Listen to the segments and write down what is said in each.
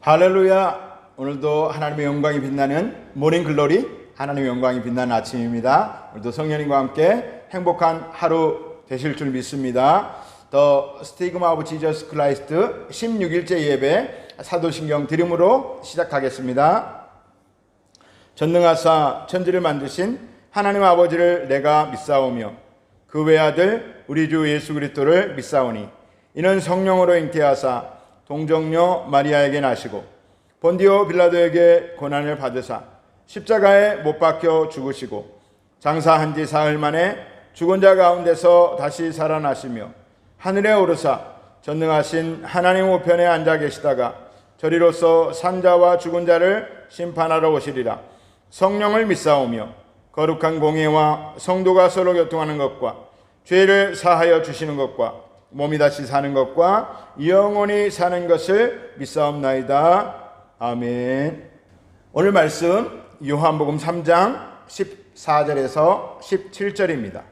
할렐루야. 오늘도 하나님의 영광이 빛나는 모닝 글로리, 하나님의 영광이 빛나는 아침입니다. 오늘도 성령님과 함께 행복한 하루 되실 줄 믿습니다. 더 스티그마 오브 지저스 크라이스트 16일째 예배 사도신경 드림으로 시작하겠습니다. 전능하사 천지를 만드신 하나님 아버지를 내가 믿사오며 그 외아들 우리 주 예수 그리스도를 믿사오니 이는 성령으로 잉태하사 동정녀 마리아에게 나시고 본디오 빌라도에게 고난을 받으사 십자가에 못 박혀 죽으시고 장사한 지 사흘 만에 죽은 자 가운데서 다시 살아나시며 하늘에 오르사 전능하신 하나님 우편에 앉아 계시다가 저리로서 산자와 죽은 자를 심판하러 오시리라. 성령을 믿사오며 거룩한 공예와 성도가 서로 교통하는 것과 죄를 사하여 주시는 것과 몸이 다시 사는 것과 영원히 사는 것을 믿사옵나이다. 아멘. 오늘 말씀 요한복음 3장 14절에서 17절입니다.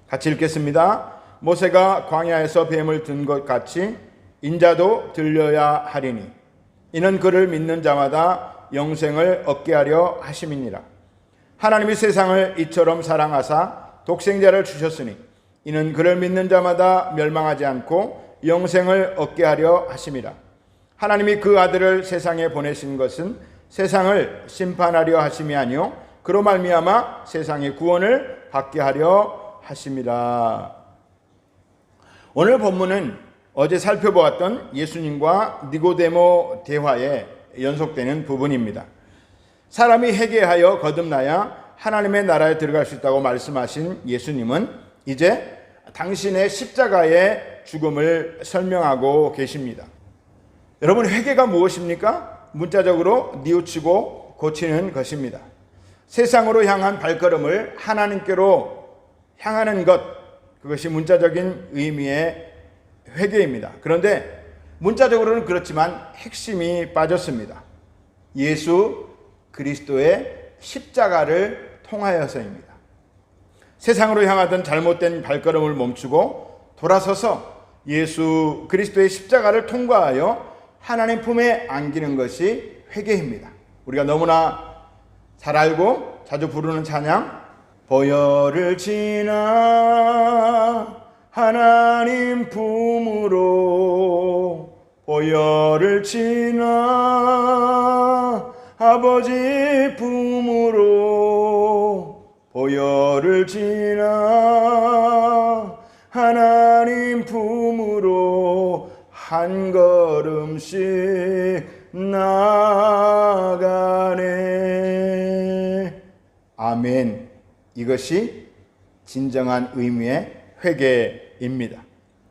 같이 읽겠습니다. 모세가 광야에서 뱀을 든 것 같이 인자도 들려야 하리니 이는 그를 믿는 자마다 영생을 얻게 하려 하심이니라. 하나님이 세상을 이처럼 사랑하사 독생자를 주셨으니 이는 그를 믿는 자마다 멸망하지 않고 영생을 얻게 하려 하심이라. 하나님이 그 아들을 세상에 보내신 것은 세상을 심판하려 하심이 아니요 그로 말미암아 세상의 구원을 받게 하려 하심이라. 오늘 본문은 어제 살펴보았던 예수님과 니고데모 대화에 연속되는 부분입니다. 사람이 회개하여 거듭나야 하나님의 나라에 들어갈 수 있다고 말씀하신 예수님은 이제 당신의 십자가의 죽음을 설명하고 계십니다. 여러분, 회개가 무엇입니까? 문자적으로 뉘우치고 고치는 것입니다. 세상으로 향한 발걸음을 하나님께로 향하는 것, 그것이 문자적인 의미의 회개입니다. 그런데 문자적으로는 그렇지만 핵심이 빠졌습니다. 예수 그리스도의 십자가를 통하여서입니다. 세상으로 향하던 잘못된 발걸음을 멈추고 돌아서서 예수 그리스도의 십자가를 통과하여 하나님 품에 안기는 것이 회개입니다. 우리가 너무나 잘 알고 자주 부르는 찬양, 보혈을 지나 하나님 품으로 보혈을 지나 아버지 품으로 보혈을 지나 하나님 품으로 한 걸음씩 나아가네. 아멘. 이것이 진정한 의미의 회개입니다.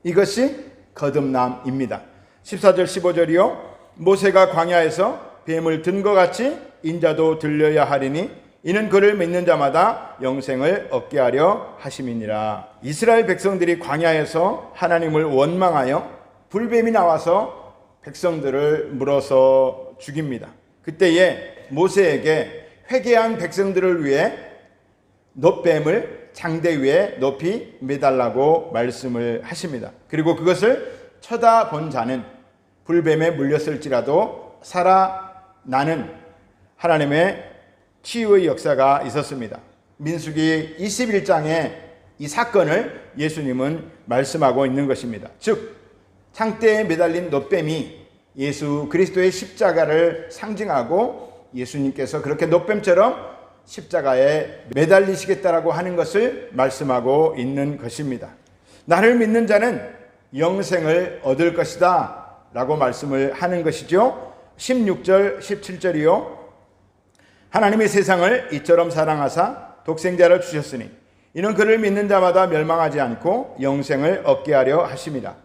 이것이 거듭남입니다. 14절 15절이요. 모세가 광야에서 뱀을 든 것 같이 인자도 들려야 하리니 이는 그를 믿는 자마다 영생을 얻게 하려 하심이니라. 이스라엘 백성들이 광야에서 하나님을 원망하여 불뱀이 나와서 백성들을 물어서 죽입니다. 그때에 모세에게 회개한 백성들을 위해 놋뱀을 장대 위에 높이 매달라고 말씀을 하십니다. 그리고 그것을 쳐다본 자는 불뱀에 물렸을지라도 살아나는 하나님의 치유의 역사가 있었습니다. 민수기 21장에 이 사건을 예수님은 말씀하고 있는 것입니다. 즉 창대에 매달린 놋뱀이 예수 그리스도의 십자가를 상징하고 예수님께서 그렇게 놋뱀처럼 십자가에 매달리시겠다라고 하는 것을 말씀하고 있는 것입니다. 나를 믿는 자는 영생을 얻을 것이다 라고 말씀을 하는 것이죠. 16절 17절이요. 하나님이 세상을 이처럼 사랑하사 독생자를 주셨으니 이는 그를 믿는 자마다 멸망하지 않고 영생을 얻게 하려 하심이라.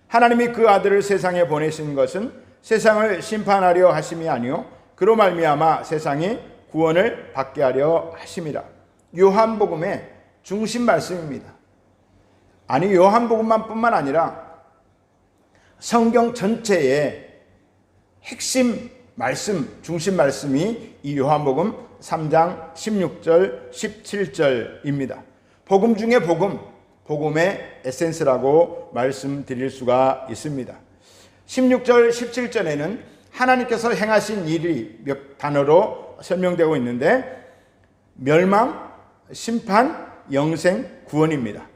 하나님이 그 아들을 세상에 보내신 것은 세상을 심판하려 하심이 아니요 그로 말미암아 세상이 구원을 받게 하려 하심이라. 요한복음의 중심 말씀입니다. 아니, 요한복음만 뿐만 아니라 성경 전체의 핵심 말씀, 중심 말씀이 이 요한복음 3장 16절 17절입니다. 복음 중에 복음, 복음의 에센스라고 말씀드릴 수가 있습니다. 16절, 17절에는 하나님께서 행하신 일이 몇 단어로 설명되고 있는데 멸망, 심판, 영생, 구원입니다.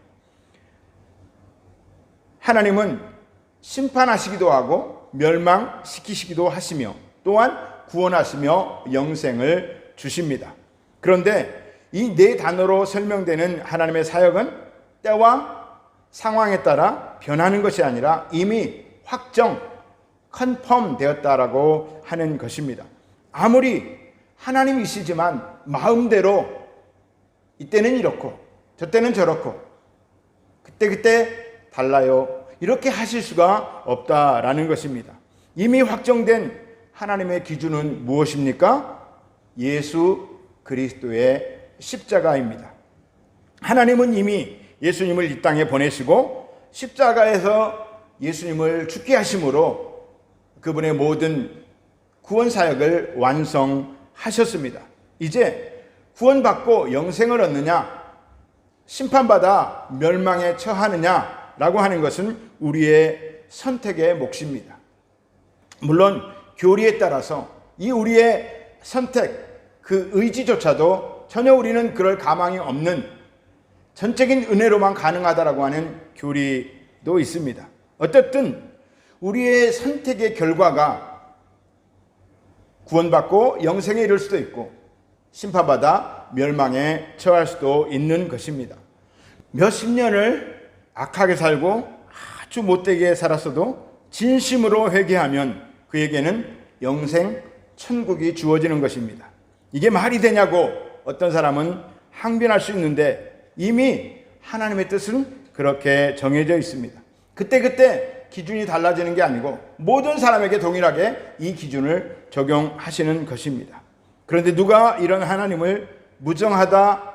하나님은 심판하시기도 하고 멸망시키시기도 하시며 또한 구원하시며 영생을 주십니다. 그런데 이 네 단어로 설명되는 하나님의 사역은 때와 상황에 따라 변하는 것이 아니라 이미 확정, 컨펌 되었다라고 하는 것입니다. 아무리 하나님이시지만 마음대로 이때는 이렇고 저때는 저렇고 그때 달라요, 이렇게 하실 수가 없다라는 것입니다. 이미 확정된 하나님의 기준은 무엇입니까? 예수 그리스도의 십자가입니다. 하나님은 이미 예수님을 이 땅에 보내시고 십자가에서 예수님을 죽게 하심으로 그분의 모든 구원 사역을 완성하셨습니다. 이제 구원받고 영생을 얻느냐, 심판받아 멸망에 처하느냐라고 하는 것은 우리의 선택의 몫입니다. 물론 교리에 따라서 이 우리의 선택, 그 의지조차도 전혀 우리는 그럴 가망이 없는 전적인 은혜로만 가능하다라고 하는 교리도 있습니다. 어쨌든 우리의 선택의 결과가 구원받고 영생에 이를 수도 있고 심판받아 멸망에 처할 수도 있는 것입니다. 몇십 년을 악하게 살고 아주 못되게 살았어도 진심으로 회개하면 그에게는 영생 천국이 주어지는 것입니다. 이게 말이 되냐고 어떤 사람은 항변할 수 있는데 이미 하나님의 뜻은 그렇게 정해져 있습니다. 그때 기준이 달라지는 게 아니고 모든 사람에게 동일하게 이 기준을 적용하시는 것입니다. 그런데 누가 이런 하나님을 무정하다,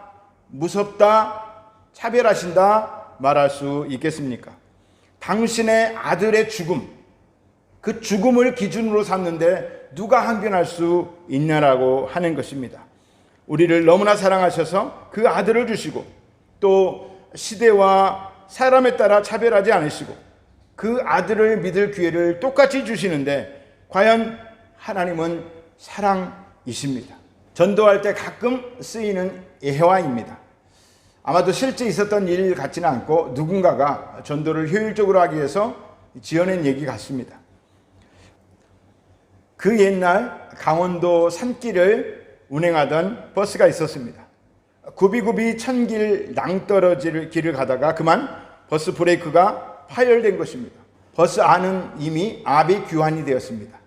무섭다, 차별하신다 말할 수 있겠습니까? 당신의 아들의 죽음, 그 죽음을 기준으로 삼는데 누가 항변할 수 있냐라고 하는 것입니다. 우리를 너무나 사랑하셔서 그 아들을 주시고 또 시대와 사람에 따라 차별하지 않으시고 그 아들을 믿을 기회를 똑같이 주시는데 과연 하나님은 사랑이십니다. 전도할 때 가끔 쓰이는 예화입니다. 아마도 실제 있었던 일 같지는 않고 누군가가 전도를 효율적으로 하기 위해서 지어낸 얘기 같습니다. 그 옛날 강원도 산길을 운행하던 버스가 있었습니다. 굽이굽이 천길 낭떠러지를 길을 가다가 그만 버스 브레이크가 파열된 것입니다. 버스 안은 이미 아비규환이 되었습니다.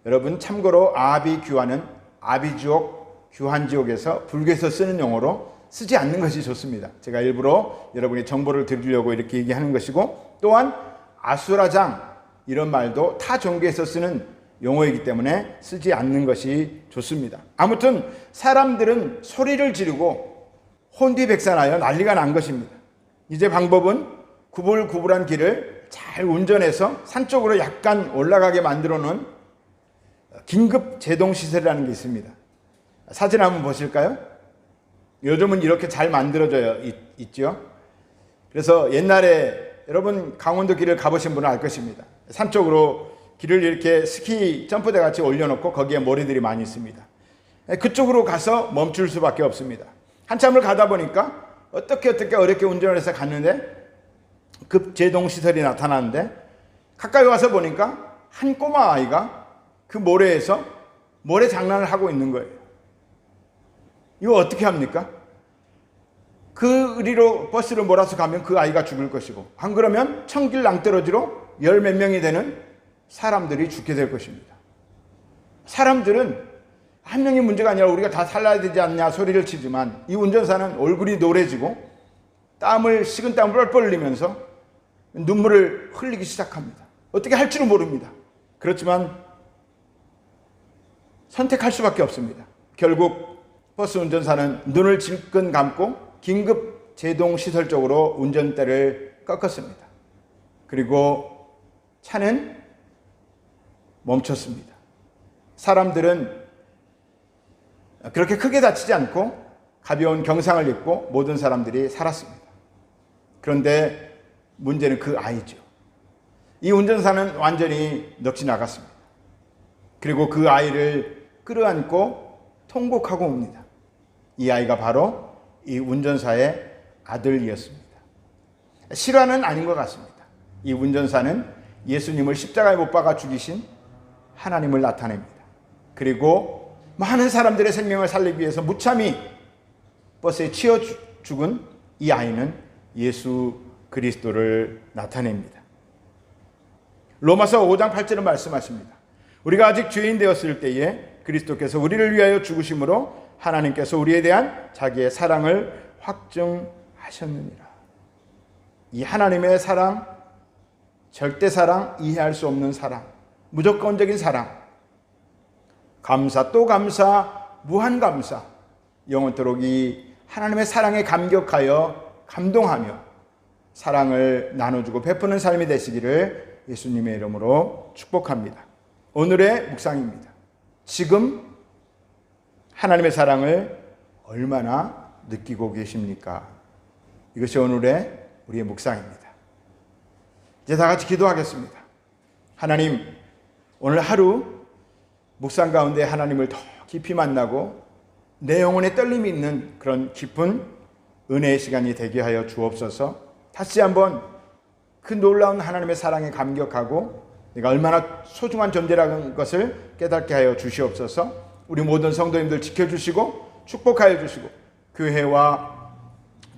여러분 참고로 아비규환은 아비지옥, 규환지옥에서 불교에서 쓰는 용어로 쓰지 않는 것이 좋습니다. 제가 일부러 여러분이 정보를 드리려고 이렇게 얘기하는 것이고 또한 아수라장 이런 말도 타 종교에서 쓰는 용어이기 때문에 쓰지 않는 것이 좋습니다. 아무튼 사람들은 소리를 지르고 혼비백산하여 난리가 난 것입니다. 이제 방법은 구불구불한 길을 잘 운전해서 산 쪽으로 약간 올라가게 만들어 놓은 긴급 제동시설이라는 게 있습니다. 사진 한번 보실까요? 요즘은 이렇게 잘 만들어져 있죠. 그래서 옛날에 여러분 강원도 길을 가보신 분은 알 것입니다. 산 쪽으로 길을 이렇게 스키 점프대 같이 올려놓고 거기에 모래들이 많이 있습니다. 그쪽으로 가서 멈출 수밖에 없습니다. 한참을 가다 보니까 어떻게 어렵게 운전을 해서 갔는데 급제동시설이 나타나는데 가까이 와서 보니까 한 꼬마 아이가 그 모래에서 모래 장난을 하고 있는 거예요. 이거 어떻게 합니까? 그리로 버스를 몰아서 가면 그 아이가 죽을 것이고 안 그러면 천길 낭떠러지로 열 몇 명이 되는 사람들이 죽게 될 것입니다. 사람들은 한 명이 문제가 아니라 우리가 다 살아야 되지 않냐 소리를 치지만 이 운전사는 얼굴이 노래지고 식은 땀을 뻘뻘 흘리면서 눈물을 흘리기 시작합니다. 어떻게 할 줄은 모릅니다. 그렇지만 선택할 수밖에 없습니다. 결국 버스 운전사는 눈을 질끈 감고 긴급 제동시설 쪽으로 운전대를 꺾었습니다. 그리고 차는 멈췄습니다. 사람들은 그렇게 크게 다치지 않고 가벼운 경상을 입고 모든 사람들이 살았습니다. 그런데 문제는 그 아이죠. 이 운전사는 완전히 넋이 나갔습니다. 그리고 그 아이를 끌어안고 통곡하고 옵니다. 이 아이가 바로 이 운전사의 아들이었습니다. 실화는 아닌 것 같습니다. 이 운전사는 예수님을 십자가에 못 박아 죽이신 하나님을 나타냅니다. 그리고 많은 사람들의 생명을 살리기 위해서 무참히 버스에 치여 죽은 이 아이는 예수 그리스도를 나타냅니다. 로마서 5장 8절은 말씀하십니다. 우리가 아직 죄인 되었을 때에 그리스도께서 우리를 위하여 죽으심으로 하나님께서 우리에 대한 자기의 사랑을 확증하셨느니라. 이 하나님의 사랑, 절대 사랑, 이해할 수 없는 사랑, 무조건적인 사랑, 감사 또 감사, 무한 감사, 영원토록 이 하나님의 사랑에 감격하여 감동하며 사랑을 나눠주고 베푸는 삶이 되시기를 예수님의 이름으로 축복합니다. 오늘의 묵상입니다. 지금 하나님의 사랑을 얼마나 느끼고 계십니까? 이것이 오늘의 우리의 묵상입니다. 이제 다 같이 기도하겠습니다. 하나님, 오늘 하루 묵상 가운데 하나님을 더 깊이 만나고 내 영혼에 떨림이 있는 그런 깊은 은혜의 시간이 되게 하여 주옵소서. 다시 한번 그 놀라운 하나님의 사랑에 감격하고 내가 얼마나 소중한 존재라는 것을 깨닫게 하여 주시옵소서. 우리 모든 성도님들 지켜주시고 축복하여 주시고 교회와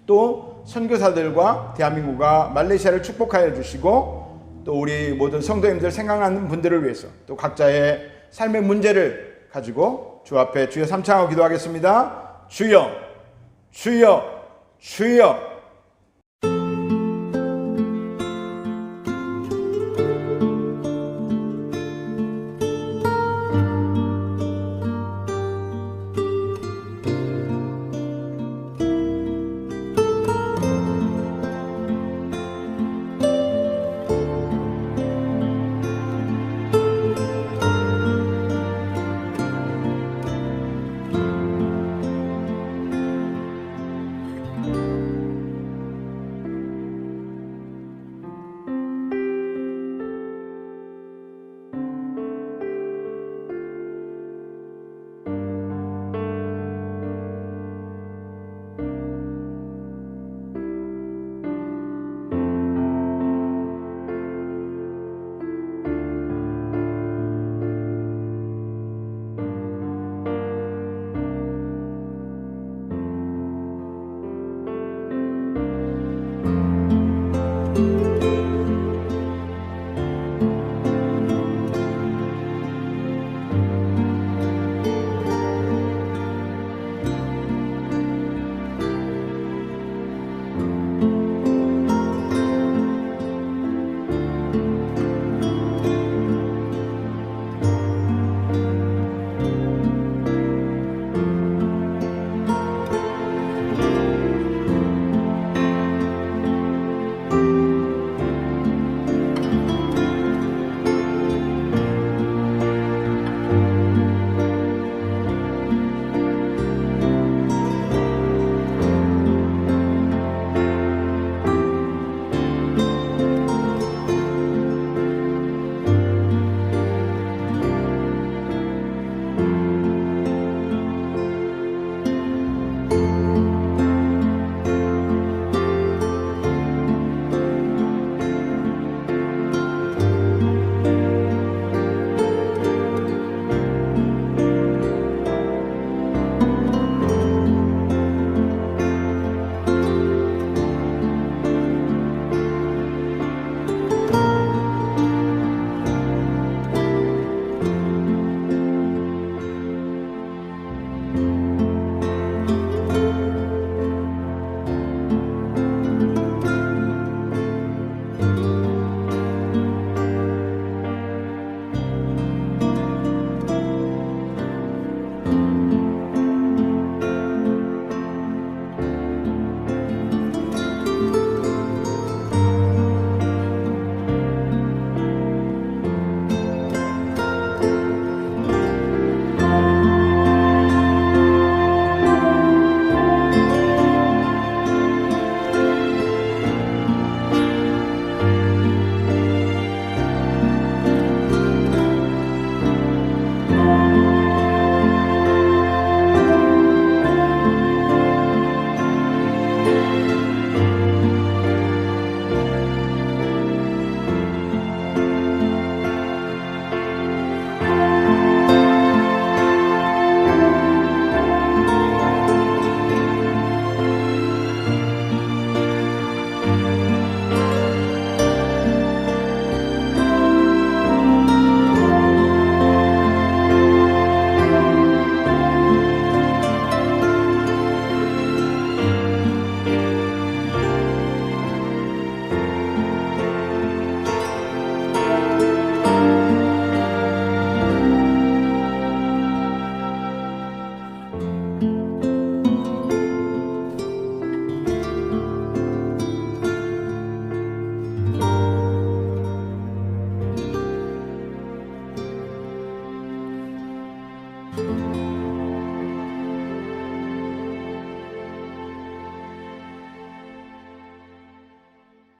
또 선교사들과 대한민국과 말레이시아를 축복하여 주시고 또 우리 모든 성도님들 생각나는 분들을 위해서 또 각자의 삶의 문제를 가지고 주 앞에 주여 삼창하고 기도하겠습니다. 주여, 주여, 주여.